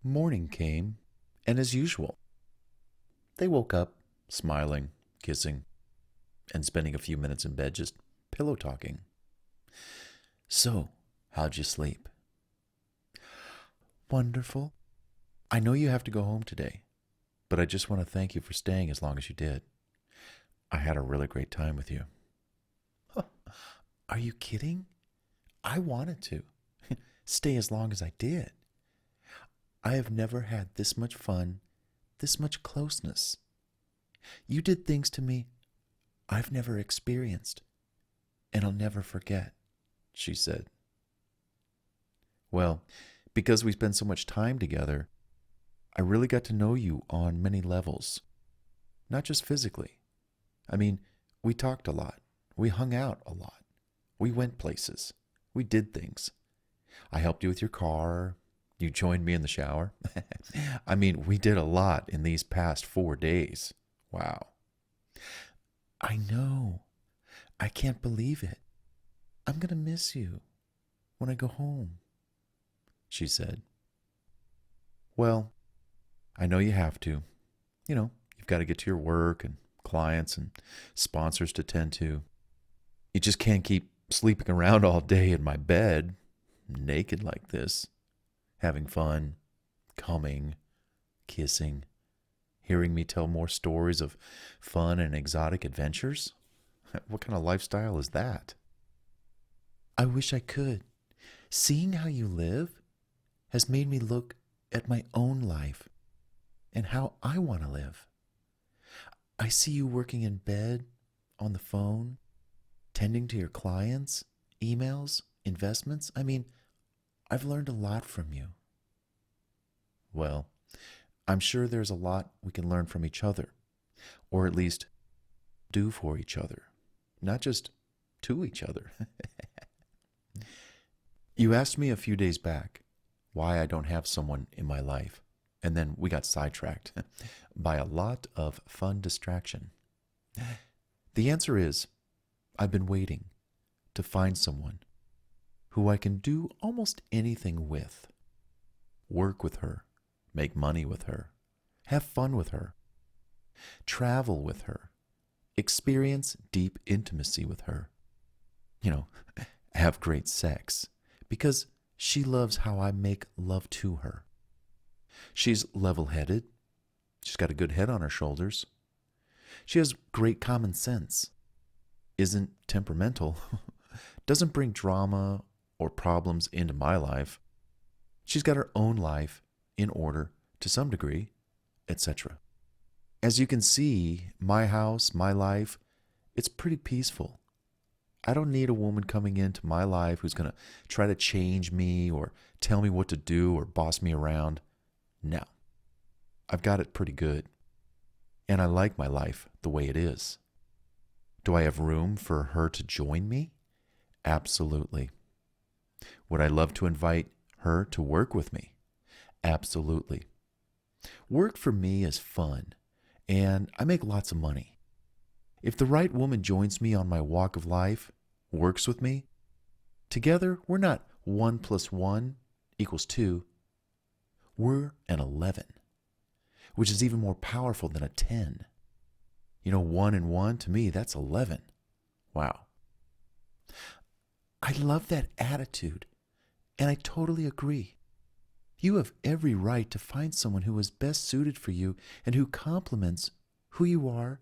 Morning came, and as usual, they woke up, smiling, kissing, and spending a few minutes in bed just pillow talking. So, how'd you sleep? Wonderful. I know you have to go home today, but I just want to thank you for staying as long as you did. I had a really great time with you. Are you kidding? I wanted to stay as long as I did. I have never had this much fun, this much closeness. You did things to me I've never experienced, and I'll never forget, she said. Well, because we spend so much time together, I really got to know you on many levels, not just physically. I mean, we talked a lot. We hung out a lot. We went places. We did things. I helped you with your car. You joined me in the shower. I mean, we did a lot in these past 4 days. Wow. I know. I can't believe it. I'm going to miss you when I go home, she said. Well, I know you have to. You've got to get to your work and clients and sponsors to tend to. You just can't keep sleeping around all day in my bed, naked like this, having fun, coming, kissing, hearing me tell more stories of fun and exotic adventures. What kind of lifestyle is that? I wish I could. Seeing how you live has made me look at my own life and how I want to live. I see you working in bed, on the phone, tending to your clients, emails, investments. I mean, I've learned a lot from you. Well, I'm sure there's a lot we can learn from each other, or at least do for each other, not just to each other. You asked me a few days back why I don't have someone in my life, and then we got sidetracked by a lot of fun distraction. The answer is, I've been waiting to find someone who I can do almost anything with. Work with her, make money with her, have fun with her, travel with her, experience deep intimacy with her. Have great sex because she loves how I make love to her. She's level-headed. She's got a good head on her shoulders. She has great common sense. Isn't temperamental. Doesn't bring drama or problems into my life. She's got her own life in order to some degree, etc. As you can see, my house, my life, it's pretty peaceful. I don't need a woman coming into my life who's going to try to change me or tell me what to do or boss me around. No. I've got it pretty good. And I like my life the way it is. Do I have room for her to join me? Absolutely. Would I love to invite her to work with me? Absolutely. Work for me is fun, and I make lots of money. If the right woman joins me on my walk of life, works with me, together we're not 1 + 1 = 2. We're an 11, which is even more powerful than a 10. 1 and 1, to me, that's 11. Wow. I love that attitude, and I totally agree. You have every right to find someone who is best suited for you and who complements who you are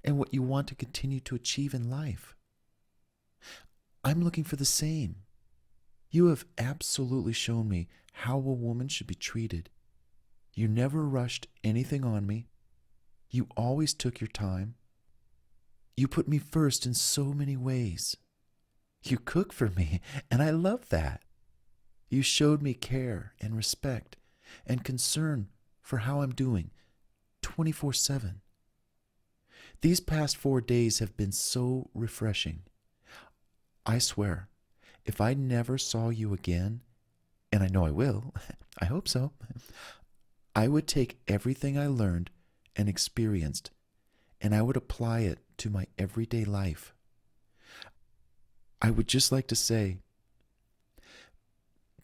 and what you want to continue to achieve in life. I'm looking for the same. You have absolutely shown me how a woman should be treated. You never rushed anything on me. You always took your time. You put me first in so many ways. You cook for me, and I love that. You showed me care and respect and concern for how I'm doing 24/7. These past 4 days have been so refreshing. I swear, if I never saw you again, and I know I will, I hope so, I would take everything I learned and experienced, and I would apply it to my everyday life. I would just like to say,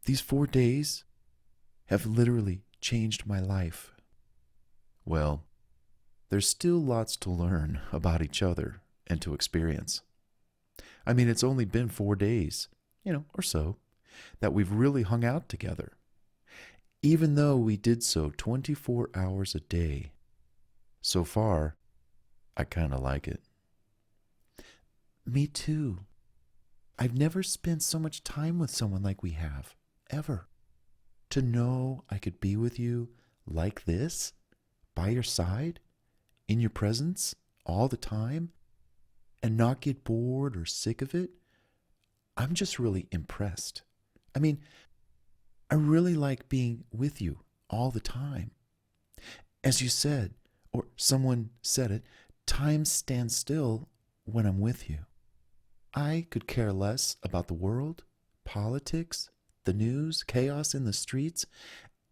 these 4 days have literally changed my life. Well, there's still lots to learn about each other and to experience. I mean, it's only been 4 days, or so, that we've really hung out together. Even though we did so 24 hours a day. So far, I kind of like it. Me too. I've never spent so much time with someone like we have, ever. To know I could be with you like this, by your side, in your presence, all the time, and not get bored or sick of it, I'm just really impressed. I mean, I really like being with you all the time. As you said, or someone said it, time stands still when I'm with you. I could care less about the world, politics, the news, chaos in the streets,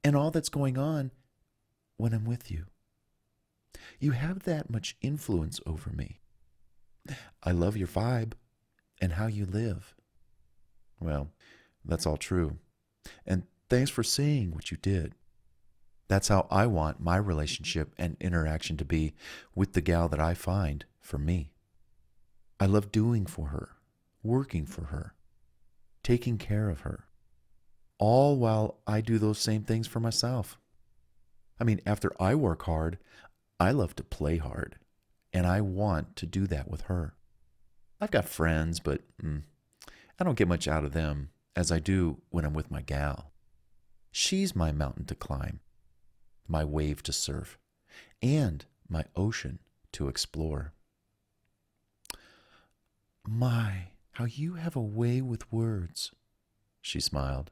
and all that's going on when I'm with you. You have that much influence over me. I love your vibe and how you live. Well, that's all true. And thanks for saying what you did. That's how I want my relationship and interaction to be with the gal that I find for me. I love doing for her, working for her, taking care of her, all while I do those same things for myself. I mean, after I work hard, I love to play hard, and I want to do that with her. I've got friends, but I don't get much out of them as I do when I'm with my gal. She's my mountain to climb, my wave to surf, and my ocean to explore. My, how you have a way with words, she smiled.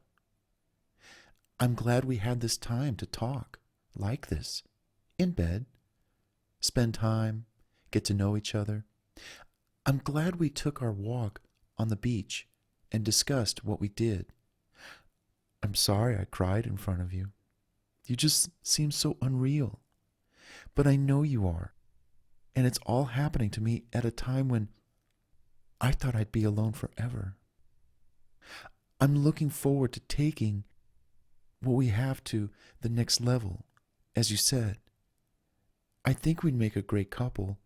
I'm glad we had this time to talk like this, in bed, spend time, get to know each other. I'm glad we took our walk on the beach and discussed what we did. I'm sorry I cried in front of you. You just seem so unreal. But I know you are. And it's all happening to me at a time when I thought I'd be alone forever. I'm looking forward to taking what we have to the next level, as you said. I think we'd make a great couple,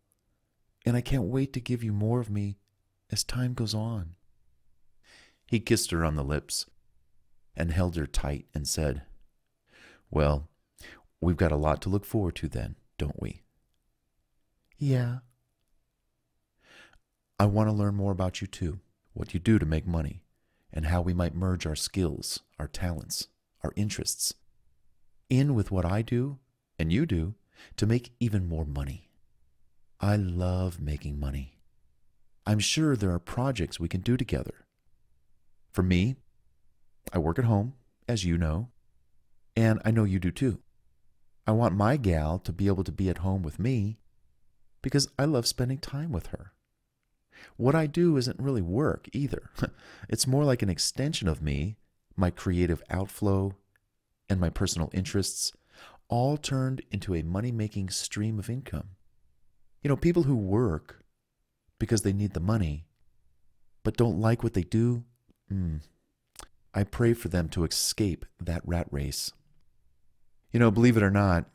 and I can't wait to give you more of me as time goes on. He kissed her on the lips and held her tight and said, Well, we've got a lot to look forward to then, don't we? Yeah. I want to learn more about you too, what you do to make money, and how we might merge our skills, our talents, our interests, in with what I do and you do to make even more money. I love making money. I'm sure there are projects we can do together. For me, I work at home, as you know, and I know you do too. I want my gal to be able to be at home with me because I love spending time with her. What I do isn't really work either. It's more like an extension of me, my creative outflow, and my personal interests, all turned into a money-making stream of income. People who work because they need the money, but don't like what they do, I pray for them to escape that rat race. Believe it or not,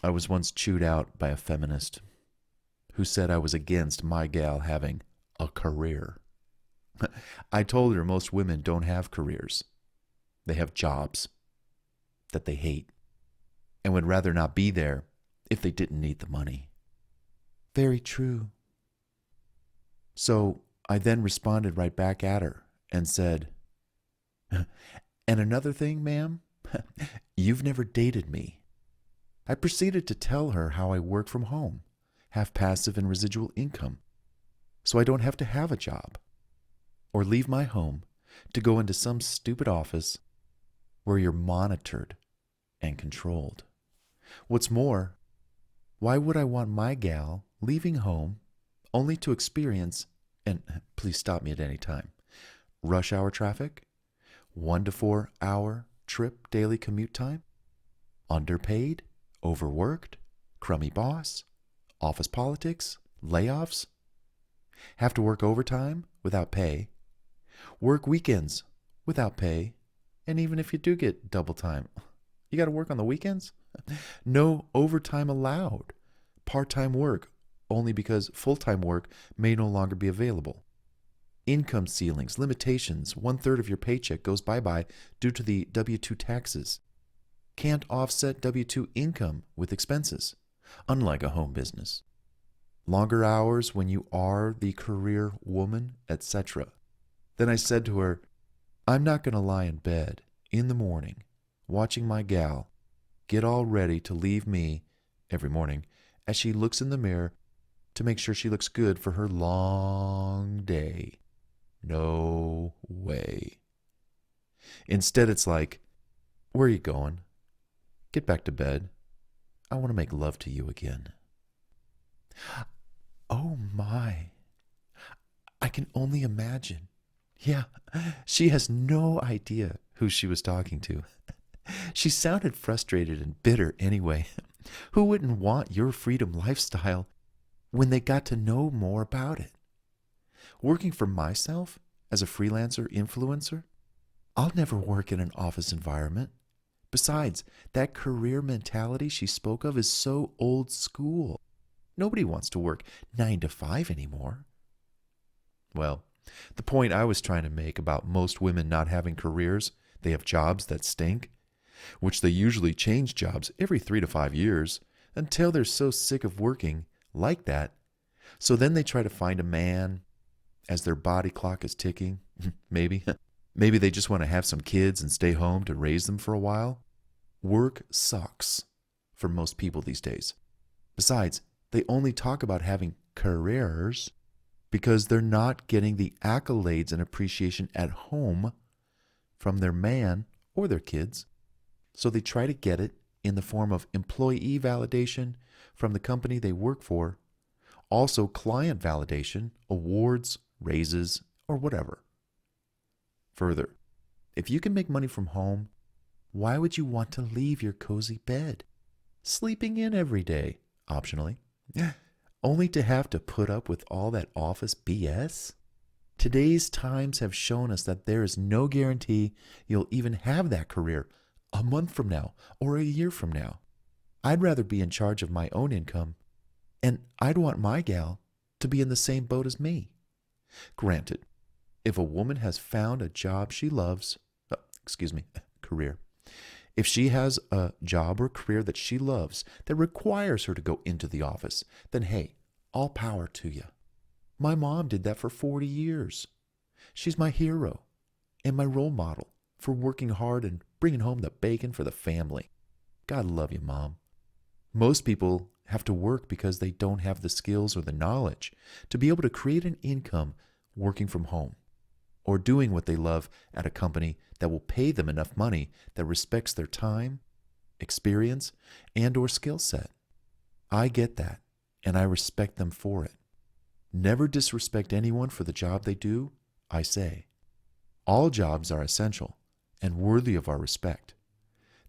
I was once chewed out by a feminist who said I was against my gal having a career. I told her most women don't have careers. They have jobs that they hate and would rather not be there if they didn't need the money. Very true. So I then responded right back at her and said, And another thing, ma'am, you've never dated me. I proceeded to tell her how I work from home, have passive and residual income, so I don't have to have a job or leave my home to go into some stupid office where you're monitored and controlled. What's more, why would I want my gal leaving home only to experience, and please stop me at any time, rush hour traffic, 1 to 4 hour trip daily commute time, underpaid, overworked, crummy boss, office politics, layoffs, have to work overtime without pay, work weekends without pay, and even if you do get double time, You got to work on the weekends? No overtime allowed. Part-time work only because full-time work may no longer be available. Income ceilings, limitations, 1/3 of your paycheck goes bye-bye due to the W-2 taxes. Can't offset W-2 income with expenses, unlike a home business. Longer hours when you are the career woman, etc. Then I said to her, I'm not going to lie in bed in the morning watching my gal get all ready to leave me every morning as she looks in the mirror to make sure she looks good for her long day. No way. Instead, it's like, where are you going? Get back to bed. I want to make love to you again. Oh my. I can only imagine. Yeah, she has no idea who she was talking to. She sounded frustrated and bitter anyway. Who wouldn't want your freedom lifestyle when they got to know more about it? Working for myself as a freelancer influencer, I'll never work in an office environment. Besides, that career mentality she spoke of is so old school. Nobody wants to work 9 to 5 anymore. Well, the point I was trying to make about most women not having careers, they have jobs that stink, which they usually change jobs every 3 to 5 years until they're so sick of working like that. So then they try to find a man as their body clock is ticking. Maybe. Maybe they just want to have some kids and stay home to raise them for a while. Work sucks for most people these days. Besides, they only talk about having careers because they're not getting the accolades and appreciation at home from their man or their kids. So they try to get it in the form of employee validation from the company they work for, also client validation, awards, raises, or whatever. Further, if you can make money from home, why would you want to leave your cozy bed, sleeping in every day, optionally, only to have to put up with all that office BS? Today's times have shown us that there is no guarantee you'll even have that career a month from now or a year from now. I'd rather be in charge of my own income, and I'd want my gal to be in the same boat as me. Granted, if a woman has found a job she loves, career. If she has a job or career that she loves that requires her to go into the office, then hey, all power to you. My mom did that for 40 years. She's my hero and my role model for working hard and bringing home the bacon for the family. God love you, Mom. Most people have to work because they don't have the skills or the knowledge to be able to create an income working from home or doing what they love at a company that will pay them enough money that respects their time, experience, and or skill set. I get that, and I respect them for it. Never disrespect anyone for the job they do, I say. All jobs are essential and worthy of our respect.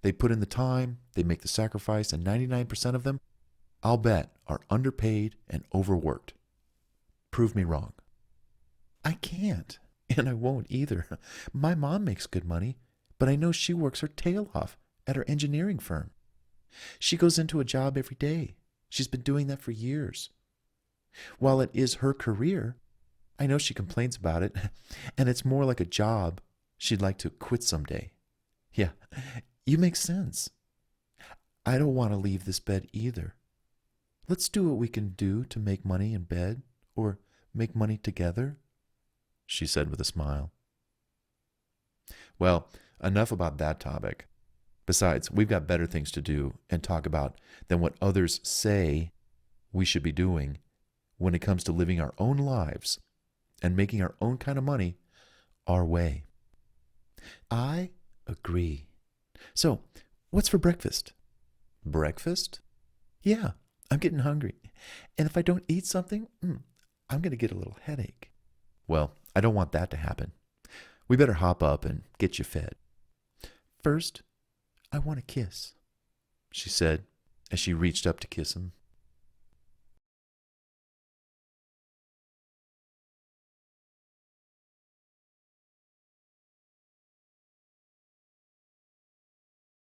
They put in the time, they make the sacrifice, and 99% of them, I'll bet, are underpaid and overworked. Prove me wrong. I can't, and I won't either. My mom makes good money, but I know she works her tail off at her engineering firm. She goes into a job every day. She's been doing that for years. While it is her career, I know she complains about it, and it's more like a job she'd like to quit someday. Yeah, you make sense. I don't want to leave this bed either. Let's do what we can do to make money in bed, or make money together, she said with a smile. Well, enough about that topic. Besides, we've got better things to do and talk about than what others say we should be doing when it comes to living our own lives and making our own kind of money our way. I agree. So, what's for breakfast? Breakfast? Yeah, I'm getting hungry. And if I don't eat something, I'm going to get a little headache. Well, I don't want that to happen. We better hop up and get you fed. First, I want a kiss, she said as she reached up to kiss him.